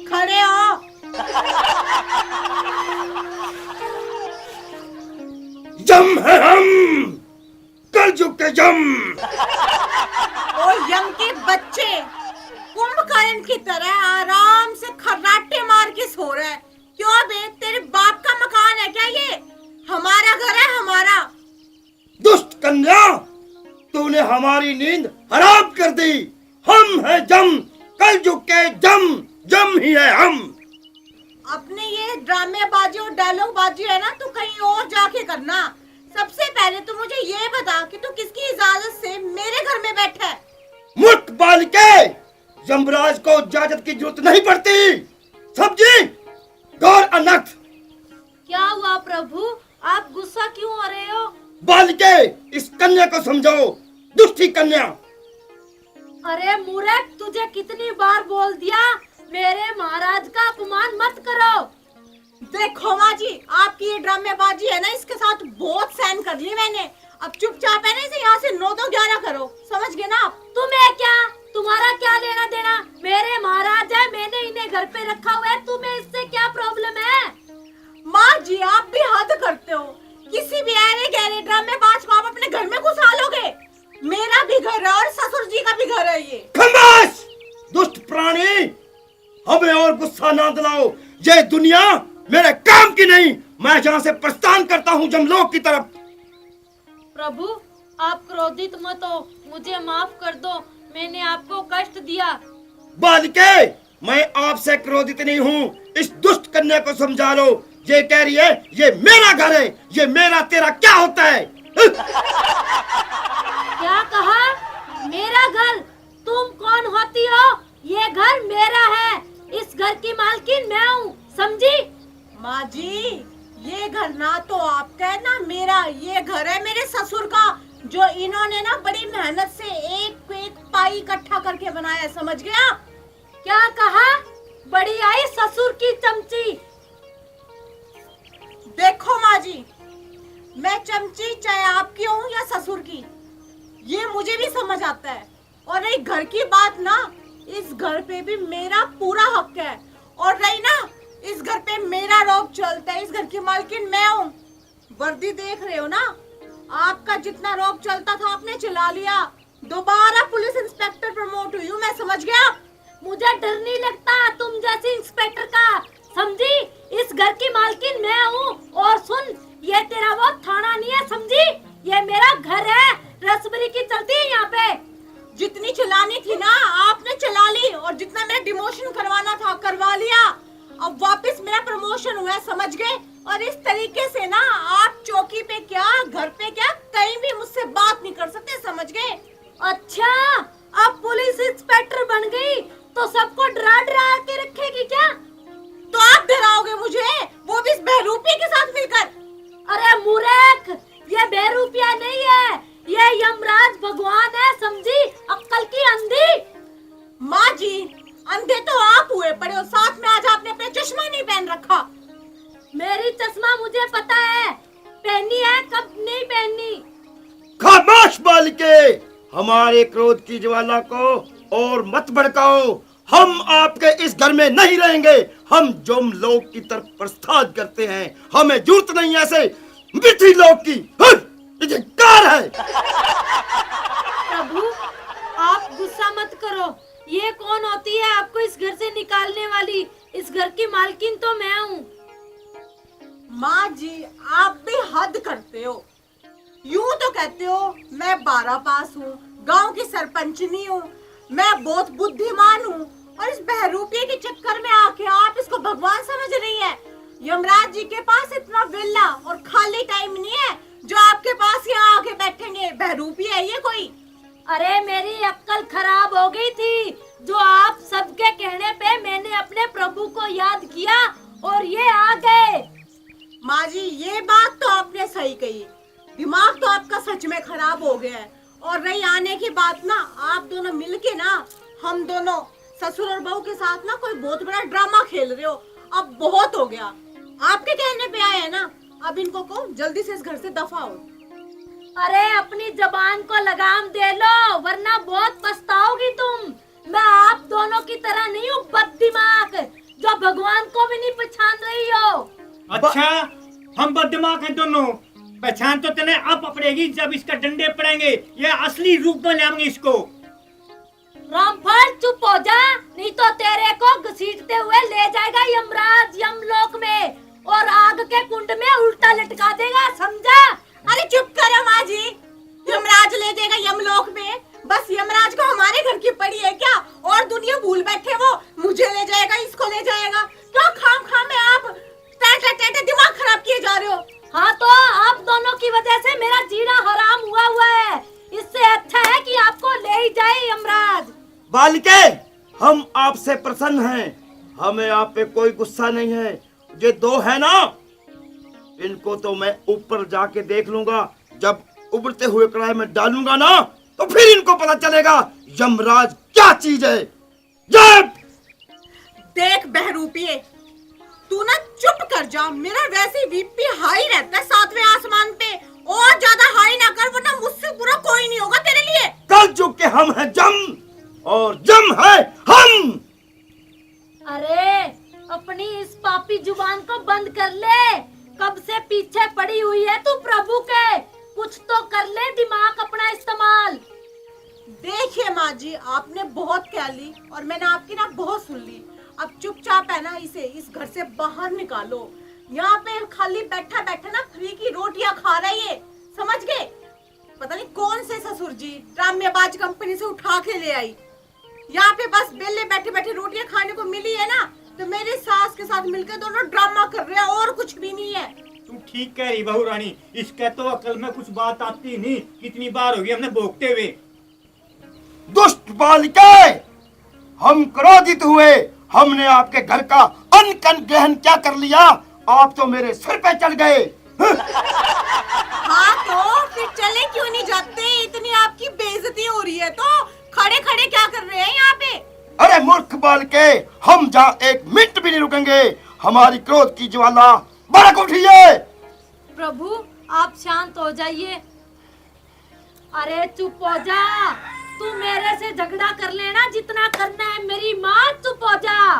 खड़े हो। जम है हम, कलयुग के जम। ओ यम के बच्चे, कुंभकर्ण की तरह आराम से खर्राटे मार के सो रहा है। क्यों बे, तेरे बाप का मकान है क्या ये? हमारा घर है, हमारा। दुष्ट कन्या, तूने हमारी नींद हराम कर दी। हम है जम, कलयुग के जम, जम ही है हम। अपने ये ड्रामेबाजी और डायलॉगबाजी है ना, तू कहीं और जाके करना। सबसे पहले तू मुझे ये बता कि तू किसकी इजाजत से मेरे घर में बैठा है? मूर्ख बालिके, यमराज को इजाजत की जरूरत नहीं पड़ती। समझी? गौर अनर्थ। क्या हुआ प्रभु, आप गुस्सा क्यों हो रहे हो? बालिके, इस कन्या को समझाओ, दुष्टी कन्या। अरे मूर्ख, तुझे कितनी बार बोल दिया, मेरे महाराज का अपमान मत करो। देखो माँ जी, आपकी ये ड्रामेबाजी है ना, इसके साथ बहुत सहन कर ली मैंने। अब चुपचाप है ना, इसे यहाँ से 9 2 11 करो। समझ गए ना आप? तुम्हें क्या, तुम्हारा क्या लेना देना? मेरे महाराज है, मैंने इन्हें घर पे रखा हुआ है, तुम्हें इससे क्या प्रॉब्लम है? माँ जी, आप भी हद करते हो। किसी भी ऐरे गहरे ड्रामेबाज को आप अपने घर में घुसा लोगे? मेरा भी घर है और ससुर जी का भी घर है ये। खमोश, दुष्ट प्राणी, हमें और गुस्सा ना दिलाओ। ये दुनिया मेरे काम की नहीं। मैं यहाँ से प्रस्थान करता हूँ जमलोक की तरफ। प्रभु, आप क्रोधित मत हो, मुझे माफ कर दो, मैंने आपको कष्ट दिया। बालिके, मैं आपसे क्रोधित नहीं हूँ। इस दुष्ट कन्या को समझा लो। ये कह रही है ये मेरा घर है, ये मेरा तेरा क्या होता है? क्या कहा? मेरा घर? तुम कौन होती हो? ये घर मेरा है, इस घर की मालकिन मैं हूँ, समझी? माँ जी, ये घर ना तो आपका है ना मेरा। ये घर है मेरे ससुर का, जो इन्होंने ना बड़ी मेहनत से एक एक पाई इकट्ठा करके बनाया है। समझ गया? क्या कहा? बड़ी आई ससुर की चमची। देखो माँ जी, मैं चमची चाहे आपकी हूँ या ससुर की, ये मुझे भी समझ आता है। और रही घर की बात ना, इस घर पे भी मेरा पूरा हक है। और रही ना, इस घर पे मेरा रौब चलता है, इस घर की मालकिन मैं हूँ। वर्दी देख रहे हो ना, आपका जितना रौब चलता था आपने चला लिया। दोबारा पुलिस इंस्पेक्टर प्रमोट हुई हूँ मैं। समझ गया? मुझे डर नहीं लगता तुम जैसे इंस्पेक्टर का, समझी? इस घर की मालकिन मैं हूँ। और सुन, ये तेरा वो थाना नहीं है, समझी? ये मेरा घर है, रसबरी की चलती है यहाँ पे। जितनी चलानी थी ना आपने चला ली, और जितना मेरा डिमोशन करवाना था करवा लिया। अब वापस मेरा प्रमोशन हुआ है, समझ गए? और इस तरीके से ना आप चौकी पे क्या, घर पे क्या, कहीं भी मुझसे बात नहीं कर सकते। समझ गए? अच्छा, अब पुलिस इंस्पेक्टर बन गई तो सबको डरा डरा के रखेगी क्या? तो आप डराओगे मुझे, वो भी इस बहरूपी के साथ मिलकर? अरे मूर्ख, ये बेरूपिया नहीं है, ये यमराज भगवान है, समझी? अक्कल की अंधी। माँ जी, अंधे तो आप हुए पड़े हो, साथ में आज आपने अपना चश्मा नहीं पहन रखा। मेरी चश्मा मुझे पता है, पहनी है कब नहीं पहनी। खामोश बालिके, हमारे क्रोध की ज्वाला को और मत भड़काओ। हम आपके इस घर में नहीं रहेंगे। हम जम लोक की तरफ प्रस्थान करते हैं। हमें जरूरत नहीं ऐसे मिथि लोक की। धिक्कार है। प्रभु, आप गुस्सा मत करो। ये कौन होती है आपको इस घर से निकालने वाली? इस घर की मालकिन तो मैं हूँ। माँ जी, आप भी हद करते हो। यूं तो कहते हो मैं 12 पास हूँ, गांव की सरपंचनी हूँ, मैं बहुत बुद्धिमान हूँ, और इस बहरूपिये के चक्कर में आके आप इसको भगवान समझ रही है। यमराज जी के पास इतना विला और खाली टाइम नहीं है जो आपके पास यहाँ आके बैठेंगे। बहरूपी है ये कोई? अरे मेरी अक्ल खराब हो गई थी, जो आप सबके कहने पे मैंने अपने प्रभु को याद किया और ये आ गए। माँ जी, ये बात तो आपने सही कही। दिमाग तो आपका सच में खराब हो गया है। और रही आने की बात ना, आप दोनों मिलके ना, हम दोनों ससुर और बहू के साथ ना कोई बहुत बड़ा ड्रामा खेल रहे हो। अब बहुत हो गया, आपके कहने पे आए हैं ना, अब इनको को जल्दी से इस घर से दफा हो। अरे अपनी जबान को लगाम दे लो, वरना बहुत पछताओगी तुम। मैं आप दोनों की तरह नहीं हूँ बददिमाग, जो भगवान को भी नहीं पहचान रही हो। अच्छा, हम बददिमाग हैं दोनों। पहचान तो तेने अब पड़ेगी जब इसका डंडे पड़ेंगे। ये असली रूप में लाएंगे इसको। रामफल चुप हो जा, नहीं तो तेरे को घसीटते हुए ले जाएगा यमराज यमलोक में, और आग के कुंड में उल्टा लटका देगा, समझा? अरे चुप करो माँ जी, यमराज ले जाएगा यमलोक में? बस यमराज को हमारे घर की पड़ी है क्या? और दुनिया भूल बैठे वो, मुझे ले जाएगा, इसको ले जाएगा। क्यों खाम में आप टे दिमाग खराब किए जा रहे हो? हाँ तो आप दोनों की वजह से मेरा जीना हराम हुआ है। इससे अच्छा है कि आपको ले ही जाए यमराज। बालिके, हम आपसे प्रसन्न हैं, हमें आप पे कोई गुस्सा नहीं है। ये दो है ना, इनको तो मैं ऊपर जाके देख लूंगा। जब उबलते हुए कढ़ाई में डालूंगा ना, तो फिर इनको पता चलेगा यमराज क्या चीज है। जब देख बहरूपिये, तू ना चुप कर जा। मेरा वैसे बीपी हाई रहता है 7वें आसमान पे, और ज्यादा हाई ना कर, वरना मुझसे पूरा कोई नहीं होगा तेरे लिए। कल चुप के हम हैं जम, और जम है हम। अरे अपनी इस पापी जुबान को बंद कर ले, कब से पीछे पड़ी हुई है तू प्रभु के। कुछ तो कर ले, दिमाग अपना इस्तेमाल। देखिए माँ जी, आपने बहुत कह ली और मैंने आपकी ना बहुत सुन ली। अब चुपचाप है ना, इसे इस घर से बाहर निकालो। यहाँ पे खाली बैठा बैठा ना फ्री की रोटियां खा रही है, समझ गए? पता नहीं कौन से ससुर जी ड्रामेबाज कंपनी से उठा के ले आई। यहाँ पे बस बेले बैठे बैठे रोटियां खाने को मिली है ना, तो मेरी सास के साथ मिलकर दोनों ड्रामा कर रहे हैं, और कुछ भी नहीं है। तू ठीक कह रही बहू रानी, इसके तो अकल में कुछ बात आती नहीं। कितनी बार होगी हमने भोगते हुए। दुष्ट बालिके, हम क्रोधित हुए, हमने आपके घर का अनकन ग्रहण क्या कर लिया? आप तो मेरे सिर पे चढ़ गए। हाँ तो फिर चले क्यों नहीं जाते? इतनी आपकी बेइज्जती हो रही है तो खड़े खड़े क्या कर रहे हैं यहाँ पे? अरे मूर्ख बालिके, हम जहाँ एक मिनट भी नहीं रुकेंगे। हमारी क्रोध की ज्वाला भड़क उठी है। प्रभु आप शांत हो जाइए। अरे चुप हो जा, तू मेरे से झगड़ा कर लेना जितना करना है। मेरी माँ चुप हो जा।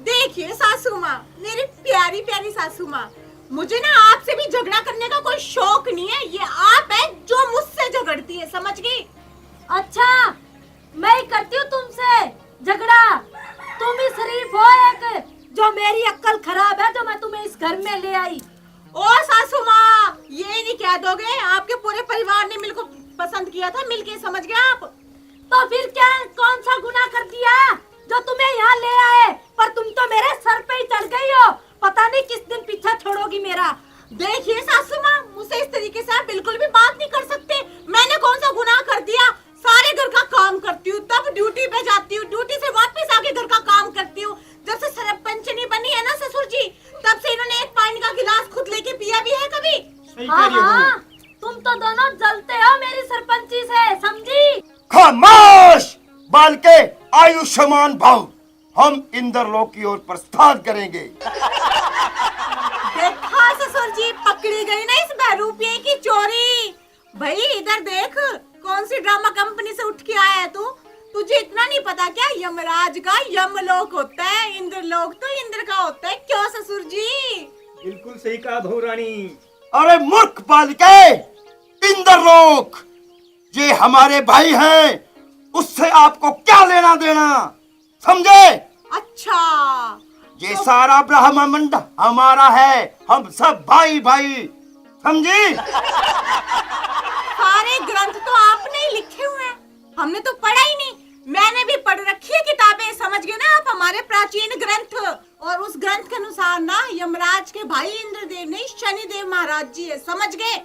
देखिए सासू माँ, मेरी प्यारी प्यारी सासू माँ, मुझे ना आपसे भी झगड़ा करने का कोई शौक नहीं है। ये आप है जो मुझसे झगड़ती है, समझ गई? अच्छा, मैं ही करती हूँ तुमसे झगड़ा। तुम ही शरीफ हो एक, जो मेरी अक्ल खराब है, जो मैं तुम्हें इस घर में ले आई। ओ सासू माँ, ये नहीं कह दोगे आपके पूरे परिवार ने मिलकर पसंद किया था, मिलके, समझ गए आप? तो फिर क्या, कौन सा गुनाह कर दिया जो तुम्हें यहाँ ले आए? पर तुम तो मेरे सर पे ही चढ़ गई हो। पता नहीं किस दिन पीछा छोड़ोगी मेरा। देखिए सासू माँ, मुझसे इस तरीके से आप बिल्कुल भी बात नहीं कर सकते। मैंने कौन सा गुनाह कर दिया? सारे घर का काम करती हूँ, तब ड्यूटी पे जाती हूँ, ड्यूटी से वापस आके घर का काम करती हूँ। जब से सरपंचनी बनी है ना ससुर जी, तब से इन्होंने एक पानी का गिलास खुद लेके पिया भी है कभी? सही कह रही हो बहू। तुम तो दोनों जलते हो मेरी सरपंची से, समझी? खामोश बालिके, आयुष्मान भव। हम इंद्रलोक की ओर प्रस्थान करेंगे। देखा ससुर जी, पकड़ी गई ना इस बहरूपिये की चोरी। भाई इधर देख, कौन सी ड्रामा कंपनी से उठ के आया है तू? तुझे इतना नहीं पता क्या, यमराज का यमलोक होता है, इंद्रलोक तो इंद्र का होता है। क्यों ससुर जी? बिल्कुल सही कहा बहू रानी। अरे मूर्ख बालिके, इंद्रलोक ये हमारे भाई हैं, उससे आपको क्या लेना देना, समझे? अच्छा, ये सारा ब्रह्मांड हमारा है, हम सब भाई भाई, समझी? सारे ग्रंथ तो आपने ही लिखे हुए हैं, हमने तो पढ़ा ही नहीं। मैंने भी पढ़ रखी है किताबें, समझ गए ना आप, हमारे प्राचीन ग्रंथ। और उस ग्रंथ के अनुसार ना यमराज के भाई इंद्रदेव नहीं, शनिदेव महाराज जी है, समझ गए?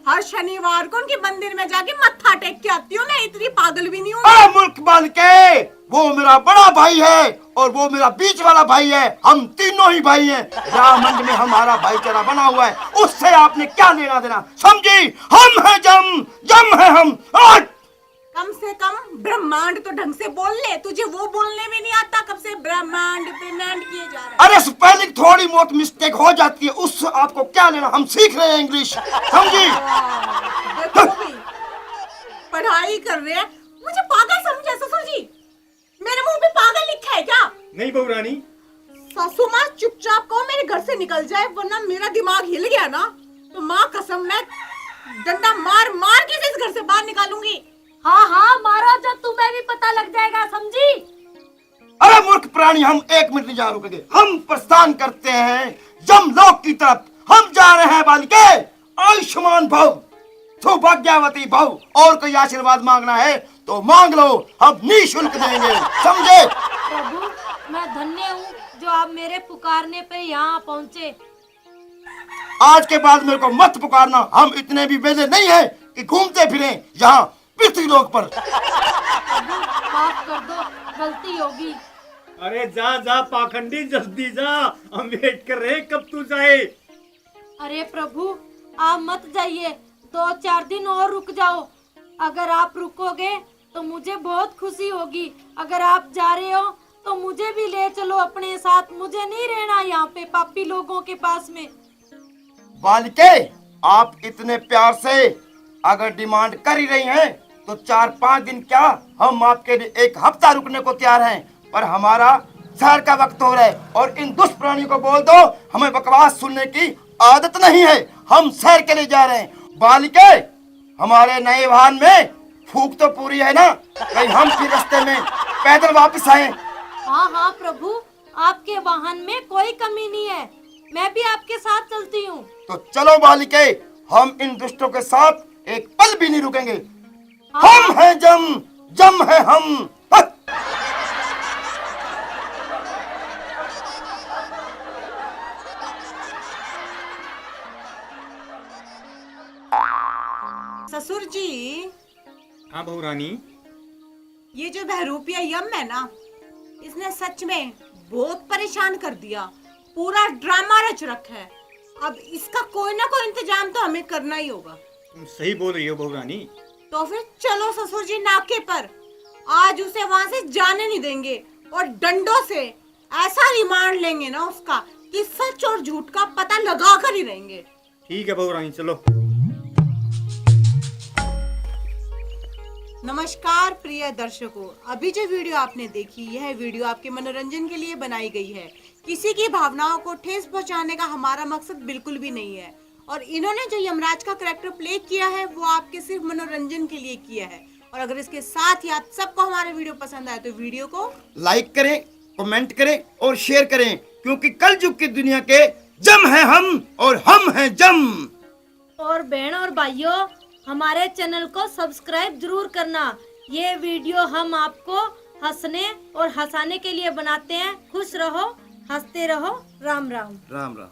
हर शनिवार को उनके मंदिर में जाके मत्था टेक के आती हूँ। मैं इतनी पागल भी नहीं हूँ। अरे मूर्ख बालिके, वो मेरा बड़ा भाई है और वो मेरा बीच वाला भाई है, हम तीनों ही भाई हैं। ब्रह्मांड में हमारा भाईचारा बना हुआ है, उससे आपने क्या लेना देना, समझी? हम हैं जम, जम है हम। तो ढंग से बोल ले, तुझे वो बोलने में नहीं आता, कब से ब्रह्मांड ब्रह्मांड किए जा रहे अरे स्पेलिंग थोड़ी बहुत मिस्टेक हो जाती है, उससे आपको क्या लेना, हम सीख रहे हैं इंग्लिश, समझी? हैं। देखो भी पढ़ाई कर रहे हैं, मुझे पागल समझे ससुर जी? मेरे मुंह पे पागल लिखा है क्या? नहीं बहू रानी, सासू माँ चुपचाप कहो मेरे घर से निकल जाए, वरना मेरा दिमाग हिल गया ना तो माँ कसम मैं डंडा मार मार के इस घर से बाहर निकालूंगी। हाँ हाँ मारो, जो तुम्हें भी पता लग जाएगा, समझी? अरे मूर्ख प्राणी, हम 1 मिनट नहीं जा रुकेंगे, हम प्रस्थान करते हैं यमलोक की तरफ, हम जा रहे हैं बालिके। आयुष्मान भव, सौभाग्यवती भव, और कोई आशीर्वाद मांगना है तो मांग लो, हम निःशुल्क देंगे, समझे? प्रभु मैं धन्य हूँ जो आप मेरे पुकारने पे यहाँ पहुँचे। आज के बाद मेरे को मत पुकारना, हम इतने भी वेले नहीं हैं कि घूमते फिरें यहाँ पृथ्वी लोक पर। प्रभु माफ कर दो, गलती होगी। अरे जा जा पाखंडी, जल्दी जा, हम वेट कर रहे हैं कब तू जाए। अरे प्रभु आप मत जाइए, 2-4 दिन और रुक जाओ। अगर आप रुकोगे तो मुझे बहुत खुशी होगी। अगर आप जा रहे हो तो मुझे भी ले चलो अपने साथ, मुझे नहीं रहना यहाँ पे पापी लोगों के पास में। बालिके, आप इतने प्यार से अगर डिमांड कर ही रही हैं तो 4-5 दिन क्या, हम आपके लिए 1 हफ्ता रुकने को तैयार हैं, पर हमारा शहर का वक्त हो रहा है और इन दुष्ट प्राणियों को बोल दो हमें बकवास सुनने की आदत नहीं है, हम शहर के लिए जा रहे हैं। बालिके, हमारे नए वाहन में फूक तो पूरी है ना, कहीं हम फिर रास्ते में पैदल वापस आए। हाँ हाँ प्रभु, आपके वाहन में कोई कमी नहीं है, मैं भी आपके साथ चलती हूँ। तो चलो बालिके, हम इन दुष्टों के साथ एक पल भी नहीं रुकेंगे। हाँ। हम हैं जम, जम है हम। हट! ससुर जी, हाँ बहू रानी, ये जो बहरूपिया यम है ना, इसने सच में बहुत परेशान कर दिया, पूरा ड्रामा रच रखा है। अब इसका कोई ना कोई इंतजाम तो हमें करना ही होगा। तुम सही बोल रही हो बहू रानी। तो फिर चलो ससुर जी नाके पर, आज उसे वहां से जाने नहीं देंगे और डंडों से ऐसा रिमांड लेंगे ना उसका कि सच और झूठ का पता लगा कर ही रहेंगे। ठीक है बहू रानी, चलो। नमस्कार प्रिय दर्शकों, अभी जो वीडियो आपने देखी, यह वीडियो आपके मनोरंजन के लिए बनाई गई है। किसी की भावनाओं को ठेस पहुंचाने का हमारा मकसद बिल्कुल भी नहीं है, और इन्होंने जो यमराज का कैरेक्टर प्ले किया है वो आपके सिर्फ मनोरंजन के लिए किया है। और अगर इसके साथ ही आप सबको हमारा वीडियो पसंद आए तो वीडियो को लाइक करें, कमेंट करें और शेयर करें, क्योंकि कल युग की दुनिया के जम है हम और हम हैं जम। और बहन और भाइयों, हमारे चैनल को सब्सक्राइब जरूर करना। ये वीडियो हम आपको हंसने और हंसाने के लिए बनाते हैं। खुश रहो, हंसते रहो। राम राम। राम राम।